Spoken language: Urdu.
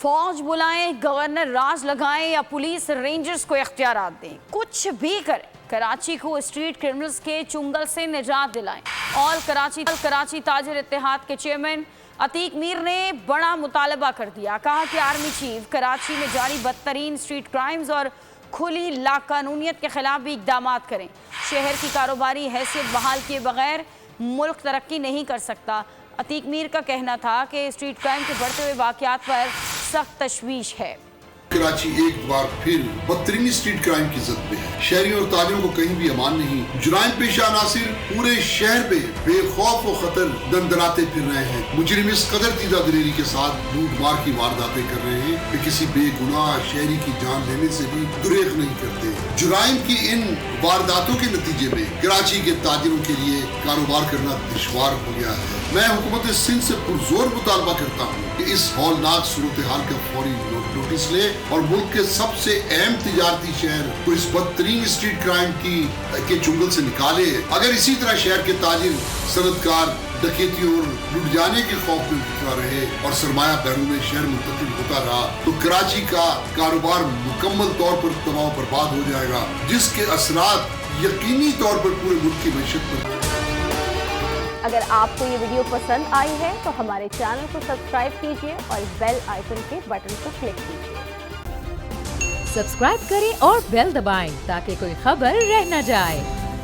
فوج بلائیں، گورنر راز لگائیں یا پولیس رینجرز کو اختیارات دیں، کچھ بھی کریں، کراچی کو اسٹریٹ کرمنلز کے چنگل سے نجات دلائیں۔ آل کراچی تاجر اتحاد کے چیئرمین عتیق میر نے بڑا مطالبہ کر دیا، کہا کہ آرمی چیف کراچی میں جاری بدترین اسٹریٹ کرائمز اور کھلی لاقانونیت کے خلاف بھی اقدامات کریں۔ شہر کی کاروباری حیثیت بحال کیے بغیر ملک ترقی نہیں کر سکتا۔ عتیق میر کا کہنا تھا کہ اسٹریٹ کرائم کے بڑھتے ہوئے واقعات پر سخت تشویش ہے۔ کراچی ایک بار پھر بدترین اسٹریٹ کرائم کی زد میں ہے۔ شہریوں اور تاجروں کو کہیں بھی امان نہیں۔ جرائم پیشہ عناصر پورے شہر میں بے خوف و خطر دندراتے پھر رہے ہیں۔ مجرم اس قدر تیزا دلیری کے ساتھ لوٹ مار کی وارداتیں کر رہے ہیں کہ کسی بے گناہ شہری کی جان لینے سے بھی دریغ نہیں کرتے۔ جرائم کی ان وارداتوں کے نتیجے میں کراچی کے تاجروں کے لیے کاروبار کرنا دشوار ہو گیا ہے۔ میں حکومت سندھ سے پرزور مطالبہ کرتا ہوں کہ اس ہولناک صورتحال کا فوری نوٹس لے اور ملک کے سب سے اہم تجارتی شہر کو اس بدترین اسٹریٹ کرائم کے چنگل سے نکالے۔ اگر اسی طرح شہر کے تاجر، صنعتکار ڈکیتیوں اور لٹ جانے کے خوف میں اترا رہے اور سرمایہ بیرون شہر منتقل ہوتا رہا تو کراچی کا کاروبار مکمل طور پر تباہ و برباد ہو جائے گا، جس کے اثرات یقینی طور پر پورے ملک کی معیشت پر۔ اگر آپ کو یہ ویڈیو پسند آئی ہے تو ہمارے چینل کو سبسکرائب کیجیے اور بیل آئیکن کے بٹن کو کلک کیجیے۔ سبسکرائب کریں اور بیل دبائیں تاکہ کوئی خبر رہ نہ جائے۔